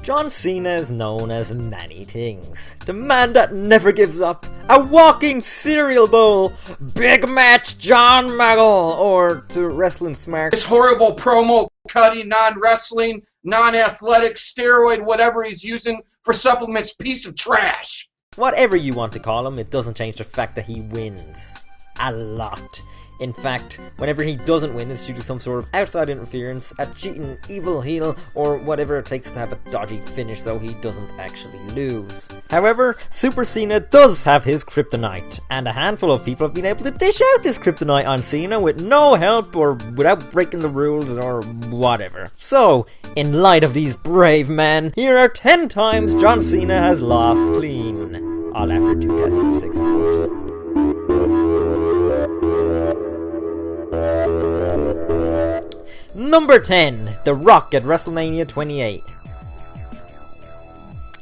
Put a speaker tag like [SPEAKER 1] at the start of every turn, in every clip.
[SPEAKER 1] John Cena is known as many things. The man that never gives up, a walking cereal bowl, big match John Maggle, or to wrestling smart,
[SPEAKER 2] this horrible promo cutting, non-wrestling, non-athletic, steroid, whatever he's using for supplements, piece of trash.
[SPEAKER 1] Whatever you want to call him, it doesn't change the fact that he wins. A lot. In fact, whenever he doesn't win, it's due to some sort of outside interference, a cheating evil heel, or whatever it takes to have a dodgy finish so he doesn't actually lose. However, Super Cena does have his kryptonite, and a handful of people have been able to dish out this kryptonite on Cena with no help or without breaking the rules or whatever. So, in light of these brave men, here are 10 times John Cena has lost clean. All after 2006, of course. Number 10, The Rock at WrestleMania 28.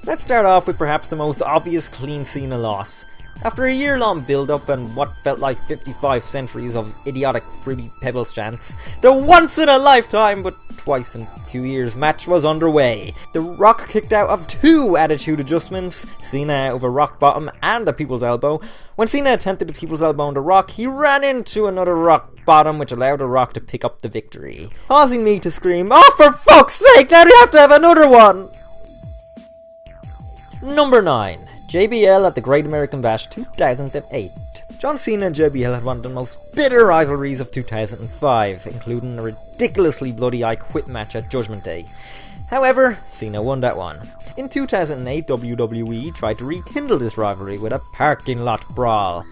[SPEAKER 1] Let's start off with perhaps the most obvious clean Cena loss. After a year-long build-up and what felt like 55 centuries of idiotic Fruity Pebbles chants, the once-in-a-lifetime but twice in 2 years match was underway. The Rock kicked out of 2 attitude adjustments, Cena out of a rock bottom and a people's elbow. When Cena attempted the people's elbow on The Rock, he ran into another rock bottom which allowed The Rock to pick up the victory, causing me to scream, "Oh, for fuck's sake, now we have to have another one!" Number 9. JBL at the Great American Bash 2008. John Cena and JBL had one of the most bitter rivalries of 2005, including a ridiculously bloody I Quit match at Judgment Day. However, Cena won that one. In 2008, WWE tried to rekindle this rivalry with a parking lot brawl.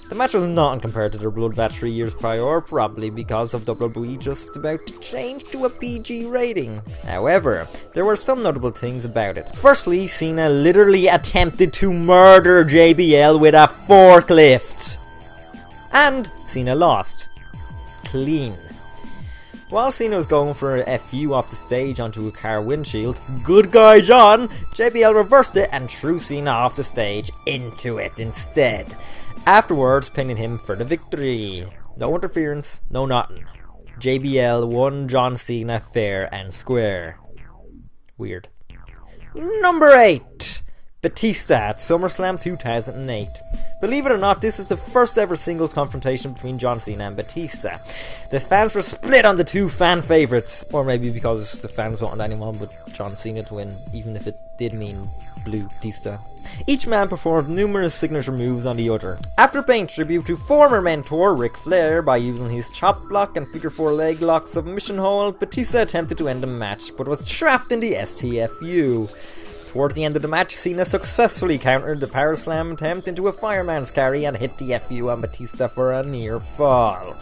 [SPEAKER 1] The match was not compared to their bloodbath 3 years prior, probably because of WWE just about to change to a PG rating. However, there were some notable things about it. Firstly, Cena literally attempted to murder JBL with a forklift. And Cena lost. Clean. While Cena was going for a FU off the stage onto a car windshield, good guy John, JBL reversed it and threw Cena off the stage into it instead. Afterwards, pinning him for the victory. No interference, no nothing. JBL won John Cena fair and square. Weird. Number 8. Batista at SummerSlam 2008. Believe it or not, this is the first ever singles confrontation between John Cena and Batista. The fans were split on the 2 fan favourites, or maybe because the fans wanted anyone but John Cena to win, even if it did mean blue Batista. Each man performed numerous signature moves on the other. After paying tribute to former mentor Ric Flair by using his chop block and figure 4 leg lock submission hold, Batista attempted to end the match, but was trapped in the STFU. Towards the end of the match, Cena successfully countered the power slam attempt into a fireman's carry and hit the FU on Batista for a near fall.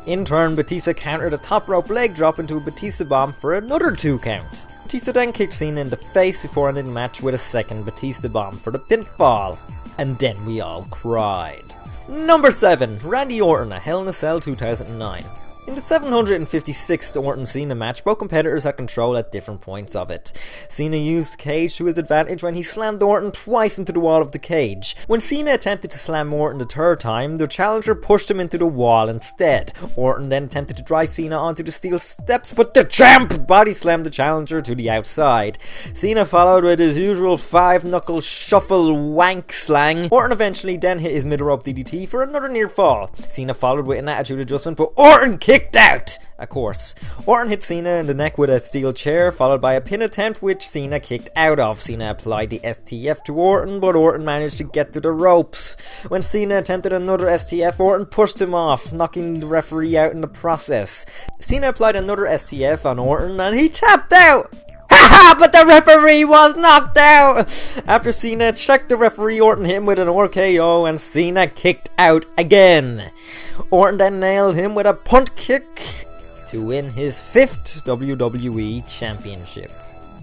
[SPEAKER 1] In turn, Batista countered a top rope leg drop into a Batista bomb for another 2 count. Batista then kicked Cena in the face before ending the match with a second Batista bomb for the pinfall. And then we all cried. Number 7. Randy Orton at Hell in a Cell 2009. In the 756th Orton Cena match, both competitors had control at different points of it. Cena used the cage to his advantage when he slammed Orton twice into the wall of the cage. When Cena attempted to slam Orton the 3rd time, the challenger pushed him into the wall instead. Orton then attempted to drive Cena onto the steel steps, but the champ body slammed the challenger to the outside. Cena followed with his usual 5-knuckle shuffle wank slang. Orton eventually then hit his middle rope DDT for another near fall. Cena followed with an attitude adjustment, but Orton kicked out! Of course. Orton hit Cena in the neck with a steel chair, followed by a pin attempt which Cena kicked out of. Cena applied the STF to Orton, but Orton managed to get to the ropes. When Cena attempted another STF, Orton pushed him off, knocking the referee out in the process. Cena applied another STF on Orton and he tapped out! Haha, but the referee was knocked out! After Cena checked the referee, Orton hit him with an RKO and Cena kicked out again. Orton then nailed him with a punt kick to win his 5th WWE Championship.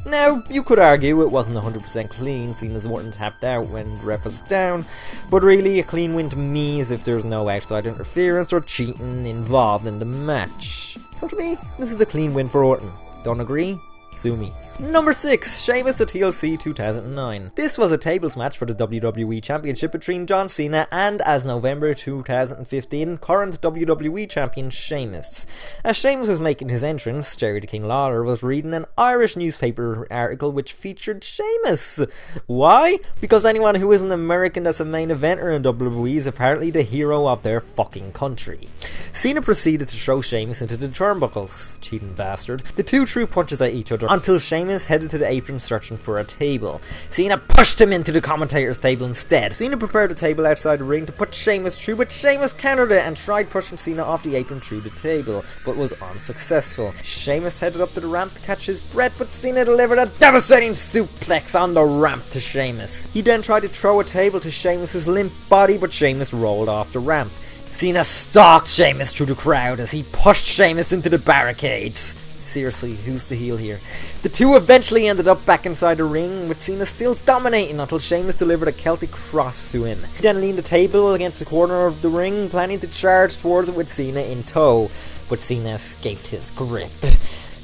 [SPEAKER 1] Now, you could argue it wasn't 100% clean, seeing as Orton tapped out when the ref was down, but really a clean win to me is if there's no outside interference or cheating involved in the match. So to me, this is a clean win for Orton. Don't agree? Sue me. Number 6, Sheamus at TLC 2009. This was a tables match for the WWE Championship between John Cena and, as November 2015, current WWE Champion Sheamus. As Sheamus was making his entrance, Jerry the King Lawler was reading an Irish newspaper article which featured Sheamus. Why? Because anyone who is an American that's a main eventer in WWE is apparently the hero of their fucking country. Cena proceeded to throw Sheamus into the turnbuckles. Cheating bastard. The two threw punches at each other until Sheamus headed to the apron searching for a table. Cena pushed him into the commentator's table instead. Cena prepared a table outside the ring to put Sheamus through, but Sheamus countered it and tried pushing Cena off the apron through the table, but was unsuccessful. Sheamus headed up to the ramp to catch his breath, but Cena delivered a devastating suplex on the ramp to Sheamus. He then tried to throw a table to Sheamus's limp body, but Sheamus rolled off the ramp. Cena stalked Sheamus through the crowd as he pushed Sheamus into the barricades. Seriously, who's the heel here? The two eventually ended up back inside the ring, with Cena still dominating until Sheamus delivered a Celtic cross to him. He then leaned the table against the corner of the ring, planning to charge towards it with Cena in tow, but Cena escaped his grip.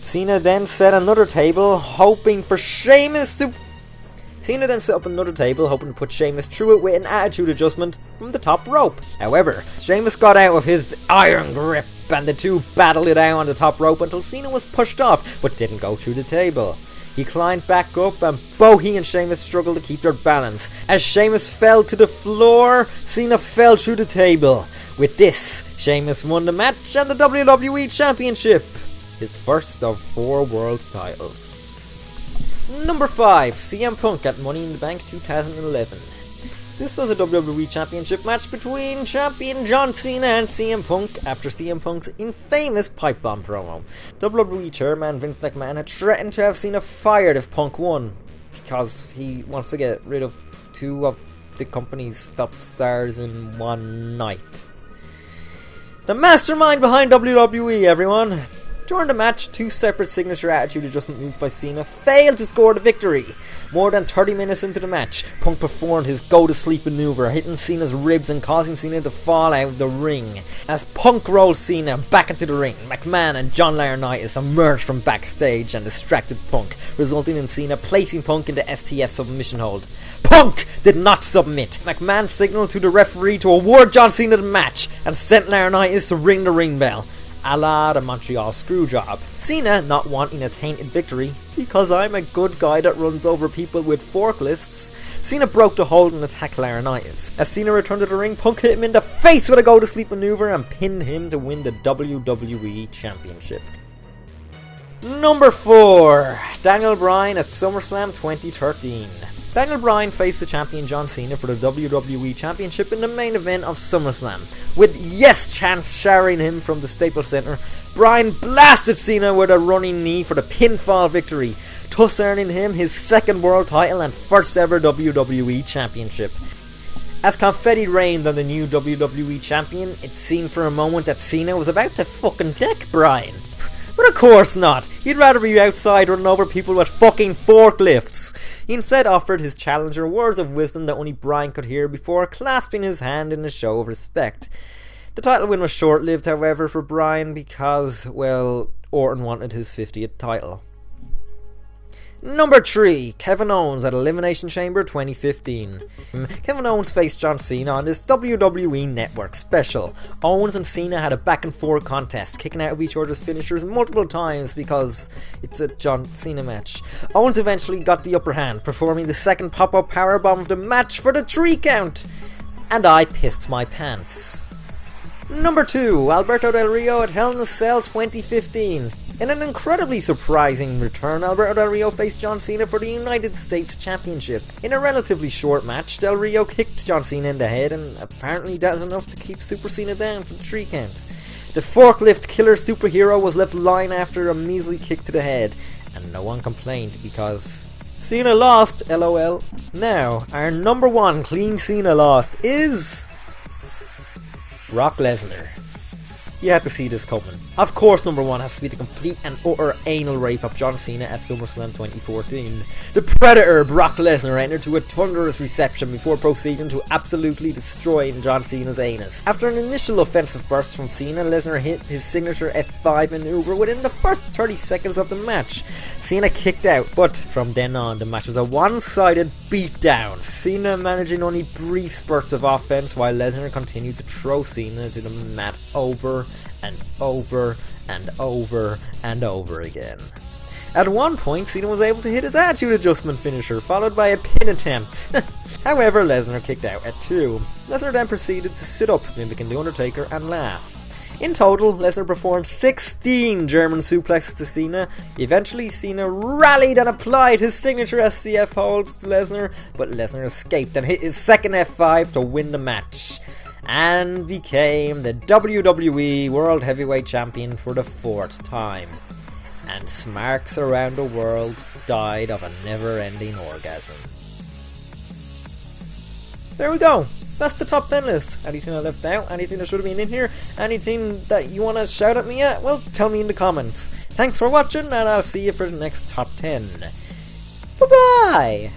[SPEAKER 1] Cena then set up another table, hoping to put Sheamus through it with an attitude adjustment from the top rope. However, Sheamus got out of his iron grip and the two battled it out on the top rope until Cena was pushed off, but didn't go through the table. He climbed back up and both he and Sheamus struggled to keep their balance. As Sheamus fell to the floor, Cena fell through the table. With this, Sheamus won the match and the WWE Championship, his first of 4 world titles. Number 5, CM Punk at Money in the Bank 2011. This was a WWE Championship match between champion John Cena and CM Punk after CM Punk's infamous pipe bomb promo. WWE chairman Vince McMahon had threatened to have Cena fired if Punk won, because he wants to get rid of 2 of the company's top stars in one night. The mastermind behind WWE, everyone! During the match, 2 separate signature attitude adjustment moves by Cena failed to score the victory. More than 30 minutes into the match, Punk performed his go-to-sleep maneuver, hitting Cena's ribs and causing Cena to fall out of the ring. As Punk rolled Cena back into the ring, McMahon and John Laurinaitis emerged from backstage and distracted Punk, resulting in Cena placing Punk in the STS submission hold. Punk did not submit. McMahon signaled to the referee to award John Cena the match and sent Laurinaitis to ring the ring bell, a la the Montreal Screwjob. Cena not wanting a tainted victory, because I'm a good guy that runs over people with forklifts, Cena broke the hold and attacked Laurinaitis. As Cena returned to the ring, Punk hit him in the face with a go-to-sleep maneuver and pinned him to win the WWE Championship. Number 4, Daniel Bryan at SummerSlam 2013. Daniel Bryan faced the champion John Cena for the WWE Championship in the main event of SummerSlam. With yes chants showering him from the Staples Center, Bryan blasted Cena with a running knee for the pinfall victory, thus earning him his 2nd world title and first ever WWE Championship. As confetti rained on the new WWE Champion, it seemed for a moment that Cena was about to fucking deck Bryan. But of course not. He'd rather be outside running over people with fucking forklifts. He instead offered his challenger words of wisdom that only Bryan could hear before clasping his hand in a show of respect. The title win was short-lived, however, for Bryan because, well, Orton wanted his 50th title. Number 3, Kevin Owens at Elimination Chamber 2015. Kevin Owens faced John Cena on this WWE Network special. Owens and Cena had a back and forth contest, kicking out of each other's finishers multiple times because it's a John Cena match. Owens eventually got the upper hand, performing the 2nd pop-up powerbomb of the match for the 3 count. And I pissed my pants. Number 2, Alberto Del Rio at Hell in a Cell 2015. In an incredibly surprising return, Alberto Del Rio faced John Cena for the United States Championship. In a relatively short match, Del Rio kicked John Cena in the head, and apparently that was enough to keep Super Cena down for the 3 count. The forklift killer superhero was left lying after a measly kick to the head, and no one complained because Cena lost, LOL. Now, our number 1 clean Cena loss is Brock Lesnar. You had to see this coming. Of course, number one has to be the complete and utter anal rape of John Cena at SummerSlam 2014. The Predator, Brock Lesnar, entered to a thunderous reception before proceeding to absolutely destroying John Cena's anus. After an initial offensive burst from Cena, Lesnar hit his signature F5 maneuver within the first 30 seconds of the match. Cena kicked out, but from then on, the match was a one-sided beatdown. Cena managing only brief spurts of offense, while Lesnar continued to throw Cena to the mat over and over and over and over again. At one point, Cena was able to hit his attitude adjustment finisher, followed by a pin attempt. However, Lesnar kicked out at 2. Lesnar then proceeded to sit up, mimicking The Undertaker, and laugh. In total, Lesnar performed 16 German suplexes to Cena. Eventually, Cena rallied and applied his signature SCF holds to Lesnar, but Lesnar escaped and hit his second F5 to win the match, and became the WWE World Heavyweight Champion for the 4th time. And smarks around the world died of a never-ending orgasm. There we go. That's the top 10 list. Anything I left out? Anything that should have been in here? Anything that you want to shout at me at? Well, tell me in the comments. Thanks for watching, and I'll see you for the next top 10. Bye-bye!